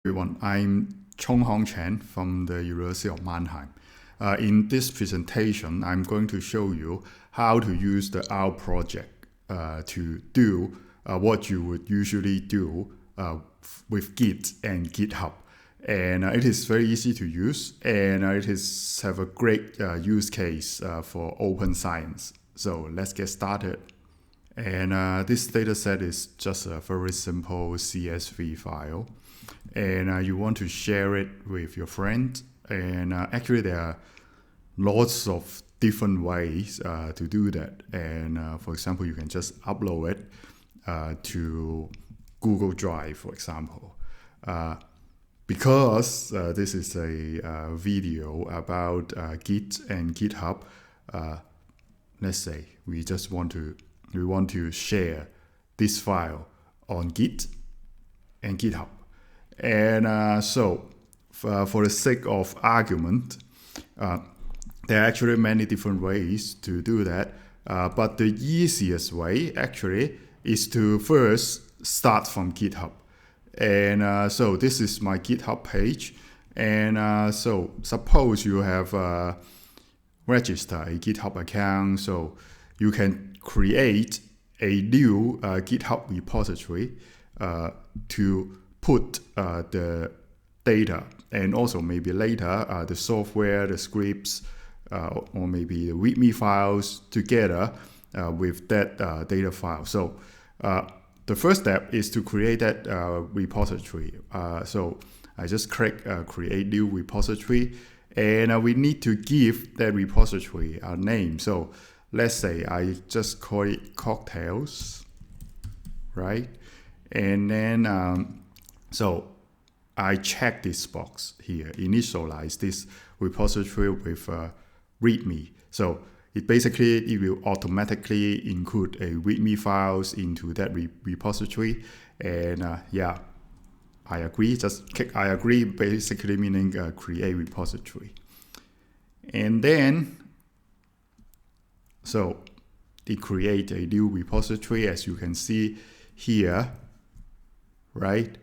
Everyone, I'm Chung-hong from the University of Mannheim. In this presentation, I'm going to show you how to use the R project to do what you would usually do with Git and GitHub. And it is very easy to use, and have a great use case for open science. So let's get started. And this dataset is just a very simple CSV file. And you want to share it with your friend. And actually, there are lots of different ways to do that. And for example, you can just upload it to Google Drive, for example. Because this is a video about Git and GitHub, let's say we want to share this file on Git and GitHub. And so for the sake of argument, there are actually many different ways to do that. But the easiest way actually is to first start from GitHub. And so this is my GitHub page. And so suppose you have registered a GitHub account. So you can create a new GitHub repository to put the data and also maybe later the software, the scripts, or maybe the README files together with that data file. So the first step is to create that repository. So I just click create new repository, and we need to give that repository a name. So let's say I just call it cocktails, right? And then so I check this box here, initialize this repository with README. So it will automatically include a README files into that repository. And yeah, I agree. Just click I agree, basically meaning create repository. And then so it creates a new repository, as you can see here, right?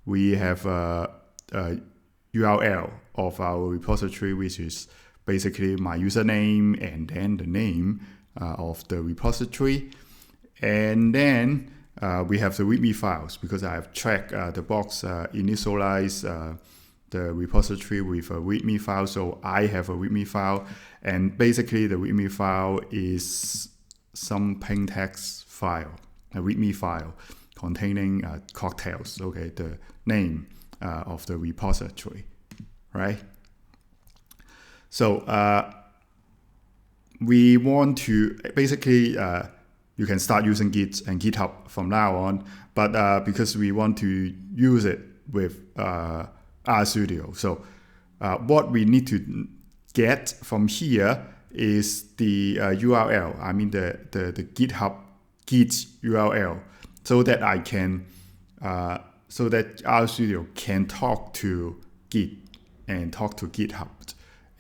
We have a URL of our repository, which is basically my username and then the name of the repository. And then we have the README files, because I have checked the box initialize the repository with a README file. So I have a README file, and basically the README file is some plain text file, a README file containing cocktails, okay, the name of the repository, right? So we want to basically, you can start using Git and GitHub from now on, but because we want to use it with RStudio. So what we need to get from here is the URL, I mean the GitHub Git URL, so that I can, so that RStudio can talk to Git and talk to GitHub,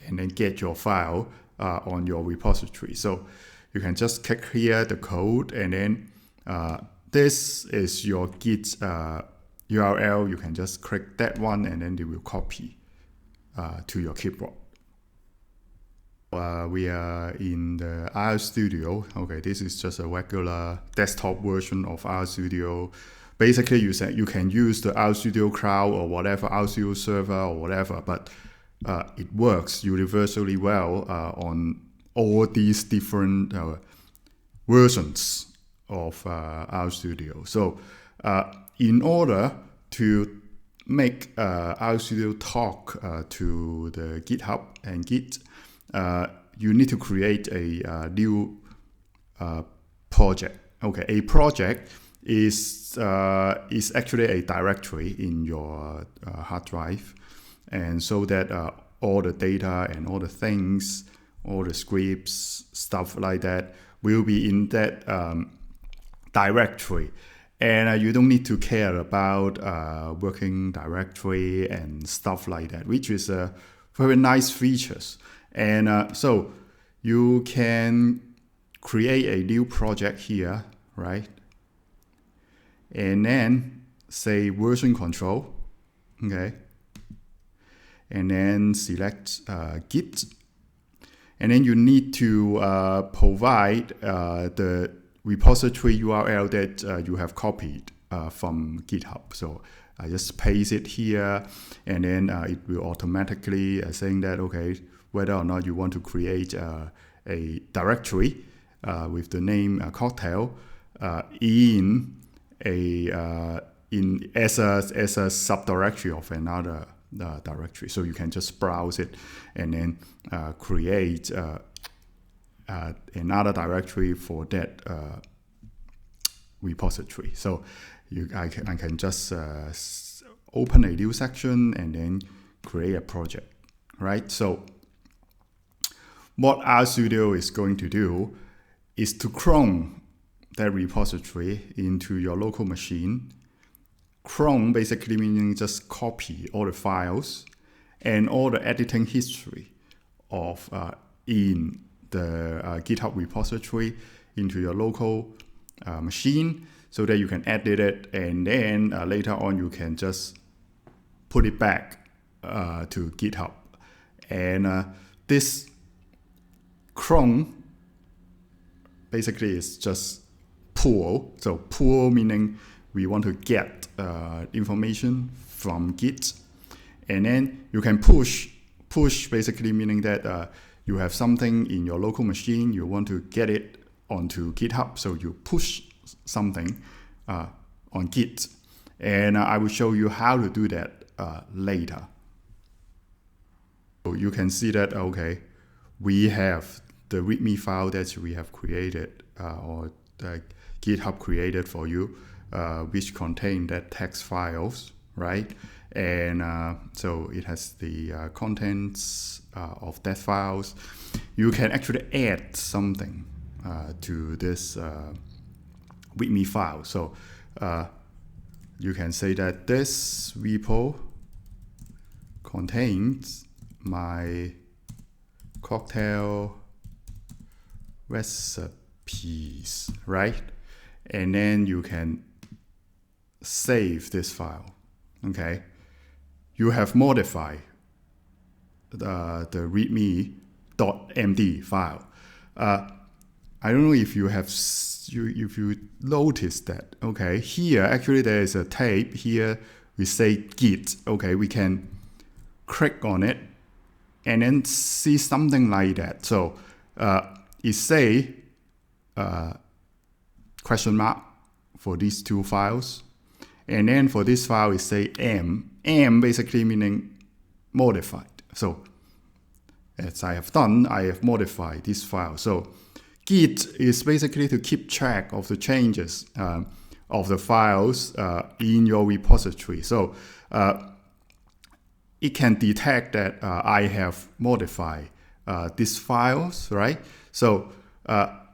and then get your file on your repository. So you can just click here the code, and then this is your Git URL. You can just click that one, and then it will copy to your keyboard. We are in the RStudio. Okay, this is just a regular desktop version of RStudio. Basically, you can use the RStudio Cloud or whatever, RStudio Server or whatever, but it works universally well on all these different versions of RStudio. So in order to make RStudio talk to the GitHub and Git, you need to create a new project. Okay, a project is actually a directory in your hard drive, and so that all the data and all the things, all the scripts, stuff like that will be in that directory. And you don't need to care about working directory and stuff like that, which is a very nice features. And so you can create a new project here, right? And then say version control, okay? And then select Git. And then you need to provide the repository URL that you have copied from GitHub. So I just paste it here, and then it will automatically saying that, okay, whether or not you want to create a directory with the name cocktail in as a subdirectory of another directory. So you can just browse it and then create another directory for that repository. So I can just open a new section and then create a project, right? So what RStudio is going to do is to clone that repository into your local machine. Clone basically meaning just copy all the files and all the editing history of in the GitHub repository into your local machine, so that you can edit it, and then later on you can just put it back to GitHub. And this clone basically is just pull. So pull meaning we want to get information from Git, and then you can push basically meaning that you have something in your local machine, you want to get it onto GitHub, so you push something on Git, and I will show you how to do that later. So you can see that, okay, we have the README file that we have created or GitHub created for you, which contain that text files, right? And so it has the contents of that files. You can actually add something to this README file. So you can say that this repo contains my cocktail recipes, right? And then you can save this file, okay? You have modified the readme.md file. I don't know if you have if you noticed that, okay? Here, actually there is a tab here, we say Git, okay? We can click on it and then see something like that. So it say question mark for these two files. And then for this file, it say M basically meaning modified. So as I have done, I have modified this file. So Git is basically to keep track of the changes of the files in your repository. So it can detect that I have modified these files, right? So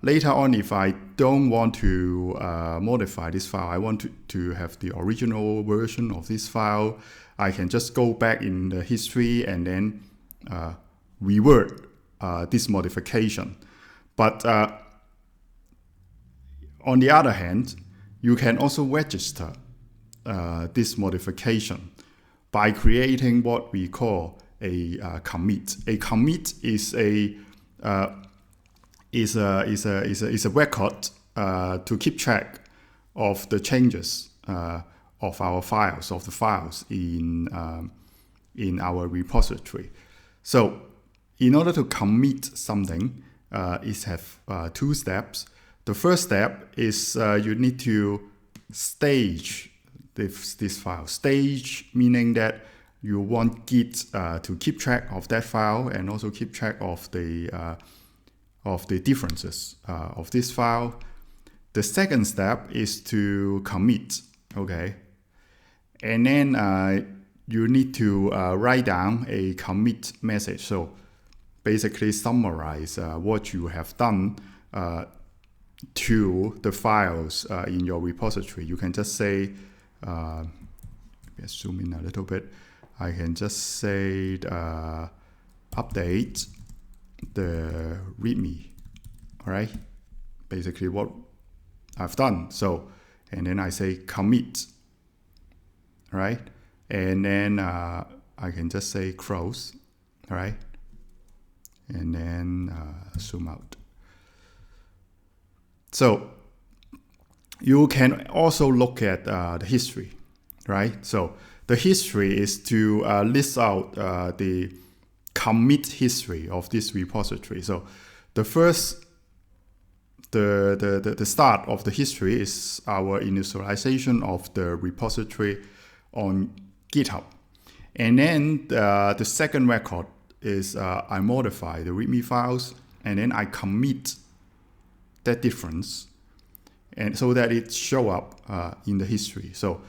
later on, if I don't want to modify this file, I want to have the original version of this file, I can just go back in the history and then revert this modification. But on the other hand, you can also register this modification by creating what we call a commit. A commit is a record to keep track of the changes of our files, of the files in our repository. So in order to commit something, it have two steps. The first step is you need to stage this file. Stage meaning that you want Git to keep track of that file and also keep track of the differences of this file. The second step is to commit, okay? And then you need to write down a commit message. So basically summarize what you have done to the files in your repository. You can just say, let's zoom in a little bit. I can just say update the README, all right? Basically what I've done. So, and then I say commit, right? and then I can just say close, right? And then zoom out. So you can also look at the history, right? So the history is to list out the commit history of this repository. So the first, the start of the history is our initialization of the repository on GitHub. And then the second record is I modify the README files, and then I commit that difference, and so that it show up in the history. So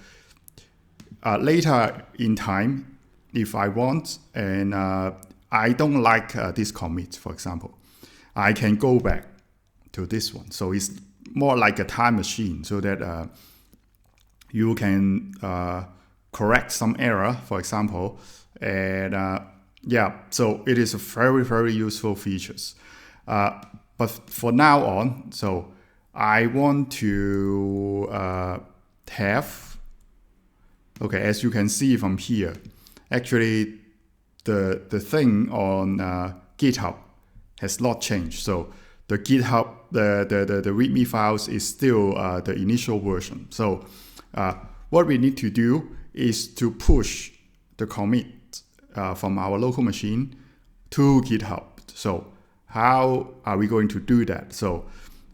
later in time, if I want, and I don't like this commit, for example, I can go back to this one. So it's more like a time machine, so that you can correct some error, for example, and yeah, so it is a very, very useful features. But for now on, so I want to have, okay, as you can see from here, actually the thing on GitHub has not changed. So the GitHub, the README files is still the initial version. So what we need to do is to push the commit from our local machine to GitHub. So how are we going to do that? So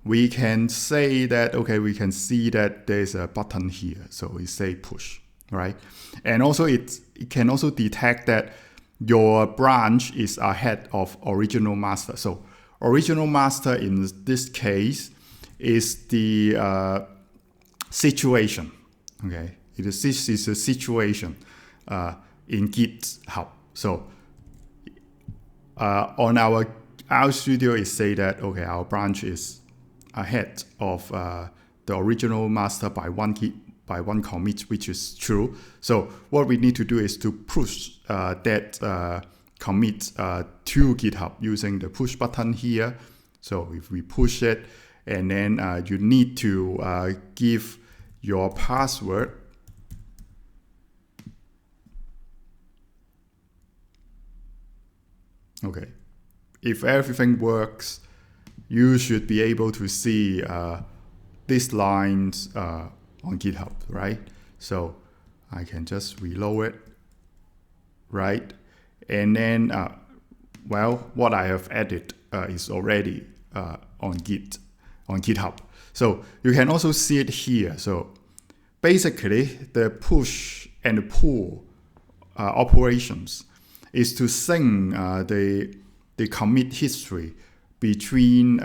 we can say that, okay, we can see that there's a button here. So we say push, right? And also it can also detect that your branch is ahead of original master. So original master in this case is the situation, okay? This is a situation in GitHub. So on our studio, it say that, okay, our branch is ahead of the original master by one commit, which is true. So what we need to do is to push that commit to GitHub using the push button here. So if we push it, and then you need to give your password. Okay, if everything works, you should be able to see these lines on GitHub, right? So I can just reload it, right? And then, well, what I have added is already on GitHub. So you can also see it here. So basically, the push and the pull operations is to sync the commit history between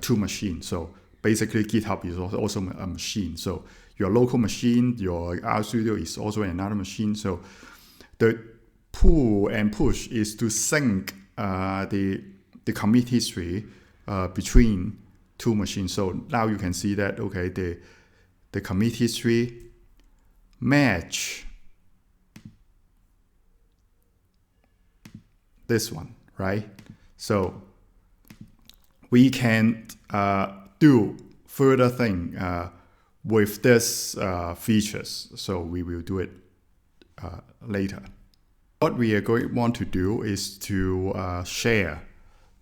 two machines. So basically, GitHub is also a machine. So your local machine, your RStudio is also another machine. So the pull and push is to sync the commit history between two machines. So now you can see that, okay, the commit history match this one, right? So we can do further thing with this features. So we will do it later. What we are want to do is to share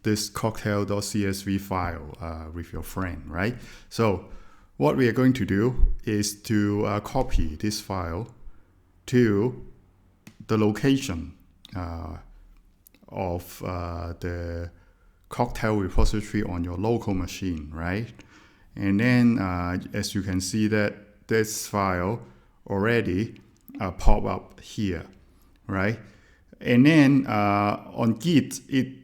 this cocktail.csv file with your friend, right? So what we are going to do is to copy this file to the location of the cocktail repository on your local machine, right? And then as you can see that this file already pop up here, right? And then on Git, it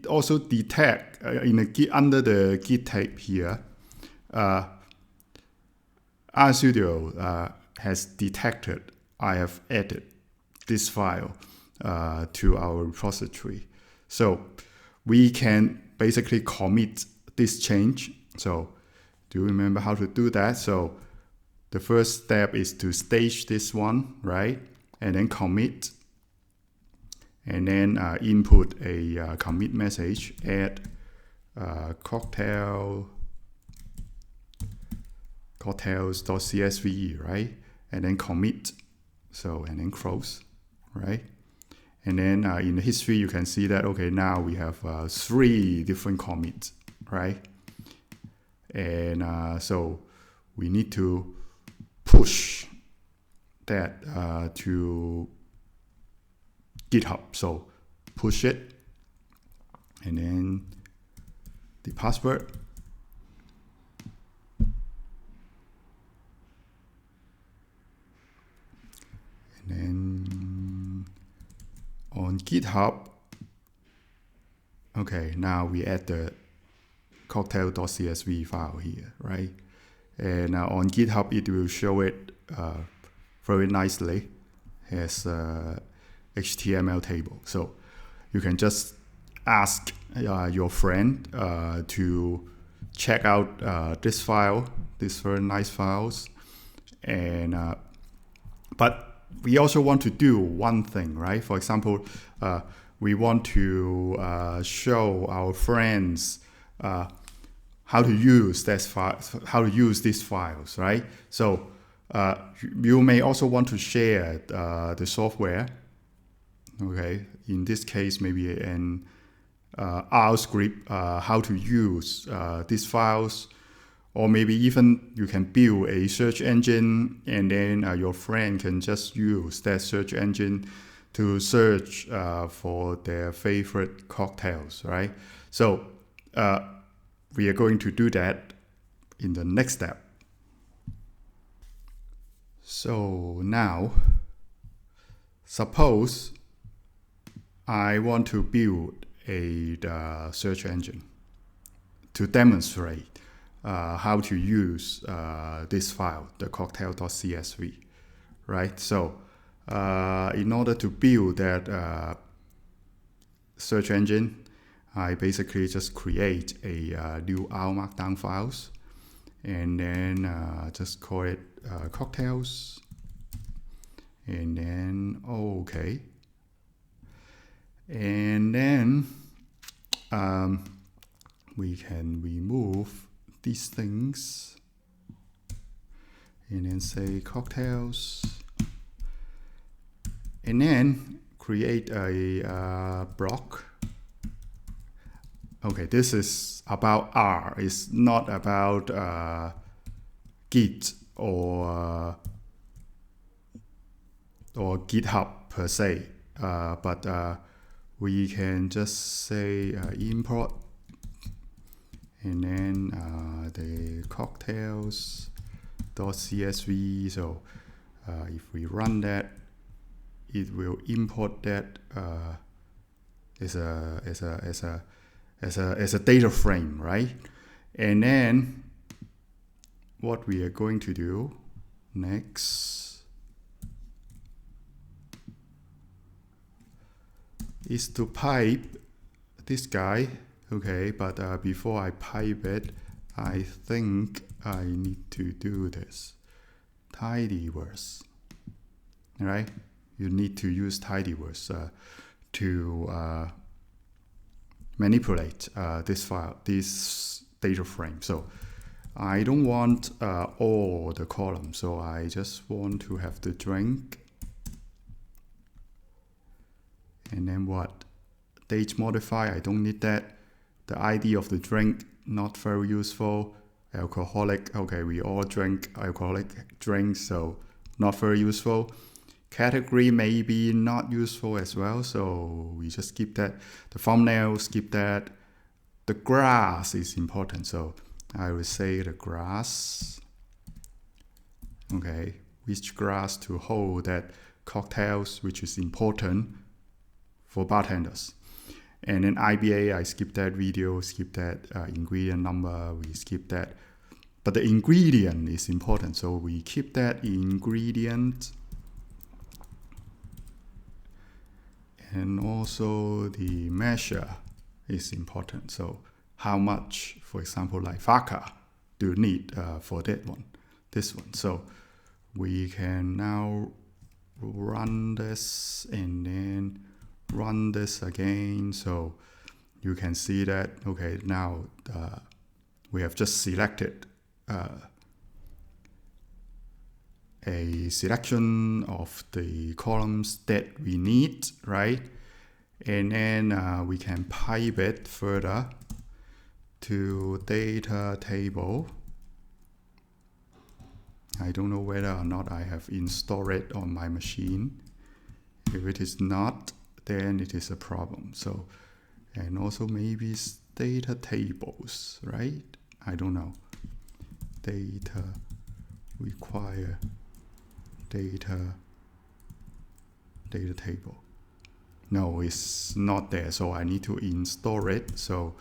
also detect under the Git tab here, RStudio has detected I have added this file to our repository. So we can basically commit this change. So do you remember how to do that? So the first step is to stage this one, right? And then commit. And then input a commit message, add cocktails.csv, right? And then commit. So, and then close, right? And then in the history, you can see that, okay, now we have 3 different commits, right? And so we need to push that to GitHub. So push it, and then the password. And then on GitHub, okay, now we add the cocktail.csv file here, right? And on GitHub, it will show it very nicely as HTML table. So you can just ask your friend to check out this file, these very nice files. And but we also want to do one thing, right? For example, we want to show our friends how to use this file, how to use these files, right? So you may also want to share the software. Okay, in this case, maybe an R script, how to use these files, or maybe even you can build a search engine, and then your friend can just use that search engine to search for their favorite cocktails, right? So we are going to do that in the next step. So now, suppose I want to build a search engine to demonstrate how to use this file, the cocktail.csv, right? So in order to build that search engine, I basically just create a new R Markdown files, and then just call it cocktails, and then okay. And then we can remove these things and then say cocktails, and then create a block. Okay, this is about R. It's not about Git or GitHub per se, but we can just say import, and then the cocktails.csv. So if we run that, it will import that as a data frame, right? And then what we are going to do next is to pipe this guy, okay? But before I pipe it, I think I need to do this. Tidyverse, right? You need to use tidyverse to manipulate this file, this data frame. So I don't want all the columns, so I just want to have the drink. And then what? Date modify, I don't need that. The ID of the drink, not very useful. Alcoholic, okay, we all drink alcoholic drinks, so not very useful. Category maybe not useful as well, so we just skip that. The thumbnail, skip that. The grass is important, so I will say the grass. Okay, which grass to hold that cocktails, which is important for bartenders. And then IBA, I skip that video, skip that ingredient number, we skip that. But the ingredient is important, so we keep that ingredient. And also the measure is important. So how much, for example, like vodka, do you need for that one, this one? So we can now run this and then run this again. So you can see that, okay, now we have just selected a selection of the columns that we need, right? And then we can pipe it further to data table. I don't know whether or not I have installed it on my machine. If it is not, then it is a problem. So, and also maybe data tables, right? I don't know. Data require data table. No, it's not there, so I need to install it. So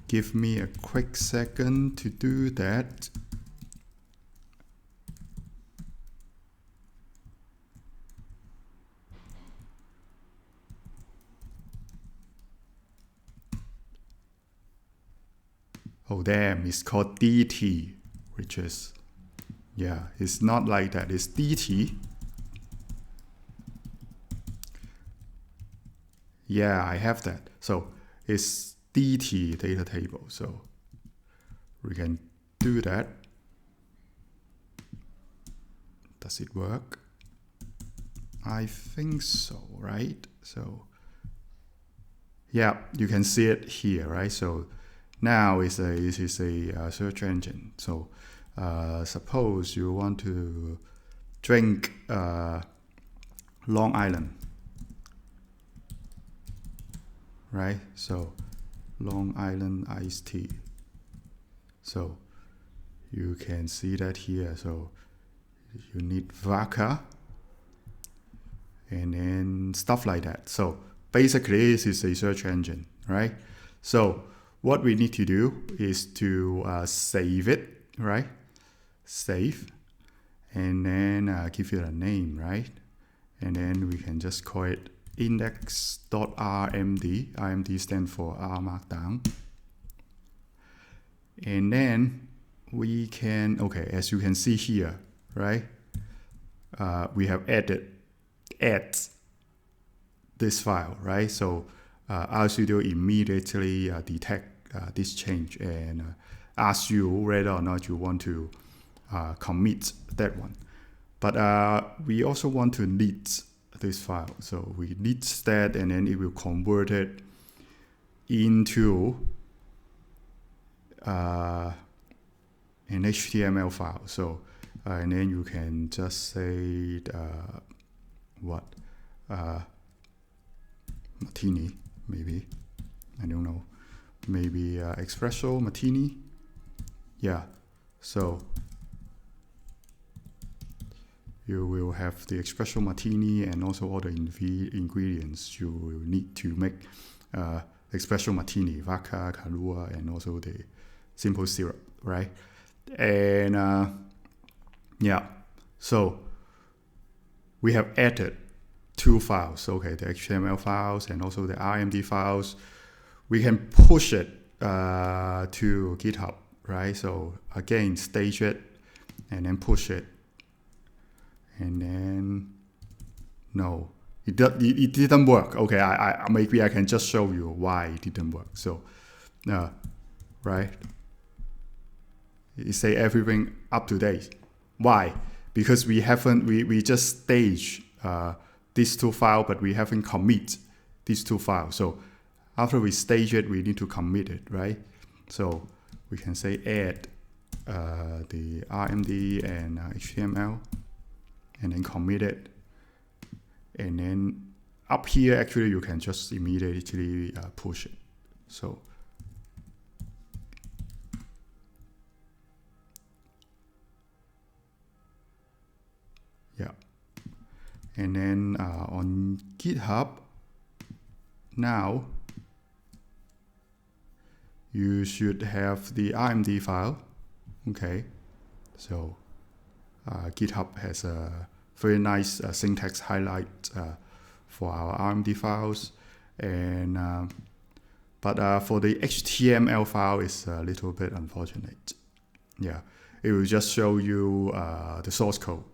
give me a quick second to do that. Oh damn, it's called DT, which is, yeah, it's not like that, it's DT. Yeah, I have that. So it's DT data table. So we can do that. Does it work? I think so, right? So yeah, you can see it here, right? So now it is a search engine. So suppose you want to drink Long Island, right? So Long Island iced tea. So you can see that here. So you need vodka and then stuff like that. So basically this is a search engine, right? So what we need to do is to save it, right? Save, and then give it a name, right? And then we can just call it index.rmd. RMD stands for R Markdown. And then we can, okay, as you can see here, right? We have add this file, right? So RStudio immediately detect this change and ask you whether or not you want to commit that one. But we also want to neat this file. So we neat that, and then it will convert it into an HTML file. So and then you can just say martini, maybe, I don't know, maybe espresso martini. Yeah, so you will have the espresso martini and also all the ingredients you will need to make espresso martini: vodka, Kahlua, and also the simple syrup, right? And yeah, so we have added two files, okay, the HTML files and also the RMD files. We can push it to GitHub, right? So again, stage it and then push it, and then no, it didn't work. Okay, I maybe I can just show you why it didn't work. So right, it say everything up to date. Why? Because we just stage these two files, but we haven't commit these two files. So after we stage it, we need to commit it, right? So we can say add the RMD and HTML, and then commit it. And then up here, actually, you can just immediately push it. So yeah. And then on GitHub, now you should have the RMD file. Okay, so GitHub has a very nice syntax highlight for our RMD files, and but for the HTML file, it's a little bit unfortunate. Yeah, it will just show you the source code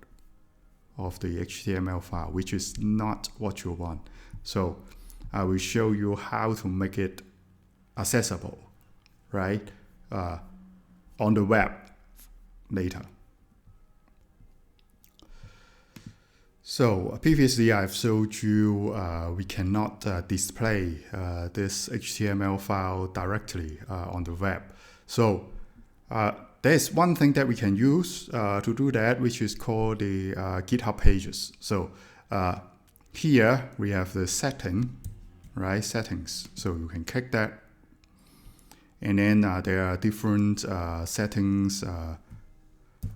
of the HTML file, which is not what you want. So I will show you how to make it accessible, right, on the web later. So previously I've showed you we cannot display this HTML file directly on the web. So there's one thing that we can use to do that, which is called the GitHub pages. So here we have the setting, right? Settings. So you can click that. And then there are different settings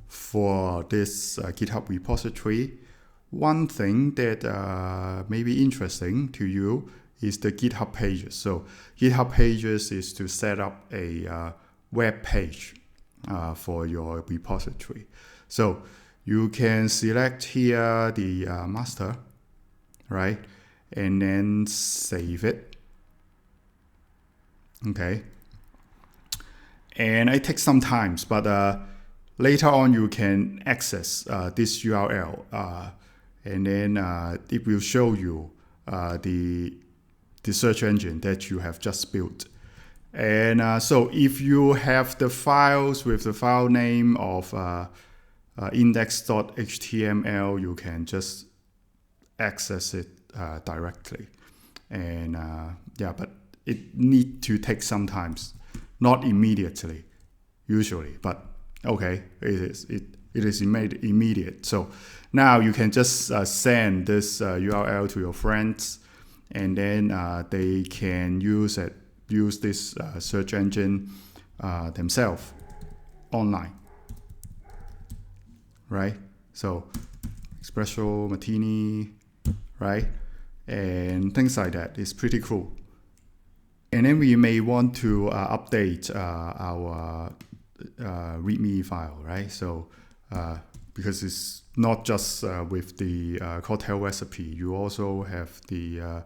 for this GitHub repository. One thing that may be interesting to you is the GitHub pages. So GitHub pages is to set up a web page for your repository. So you can select here the master, right? And then save it. Okay. And it takes some time, but later on you can access this URL. And then it will show you the search engine that you have just built. And so if you have the files with the file name of index.html, you can just access it directly. And yeah, but it need to take some time, not immediately, usually, but okay, it is immediate. So now you can just send this URL to your friends, and then they can use this search engine themselves online, right? So espresso martini, right? And things like that. It's pretty cool. And then we may want to update our README file, right? So because it's not just with the cocktail recipe, you also have the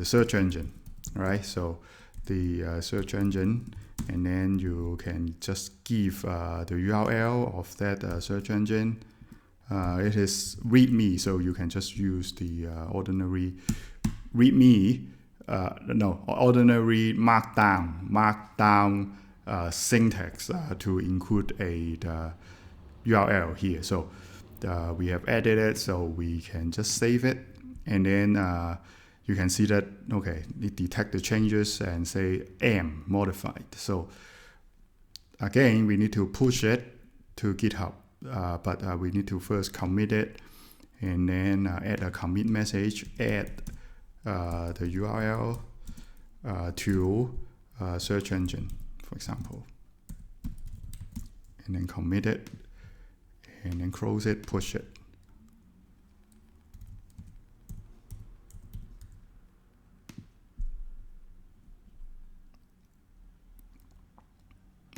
search engine, right? So the search engine, and then you can just give the URL of that search engine. It is README, so you can just use the ordinary README, ordinary markdown syntax to include the URL here. So we have added it, so we can just save it, and then you can see that, okay, it detects the changes and say M modified. So again, we need to push it to GitHub, but we need to first commit it, and then add a commit message, add the URL to search engine, for example, and then commit it, and then close it, push it.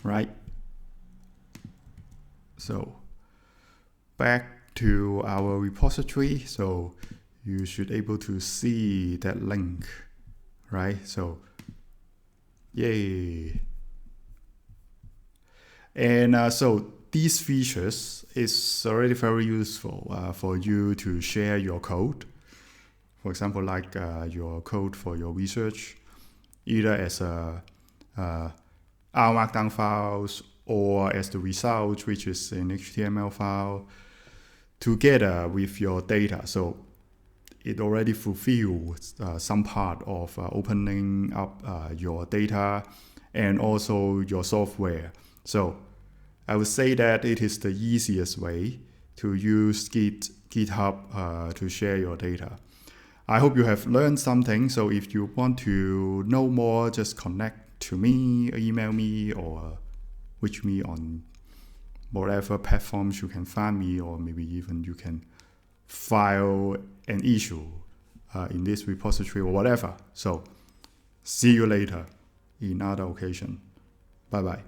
Right. So back to our repository. So you should able to see that link, right? So yay. And so these features is already very useful for you to share your code. For example, like your code for your research, either as a R Markdown files or as the result, which is an HTML file, together with your data. So it already fulfills some part of opening up your data and also your software. So I would say that it is the easiest way to use GitHub to share your data. I hope you have learned something. So if you want to know more, just connect to me, email me, or reach me on whatever platforms you can find me, or maybe even you can file an issue in this repository or whatever. So see you later in another occasion. Bye bye.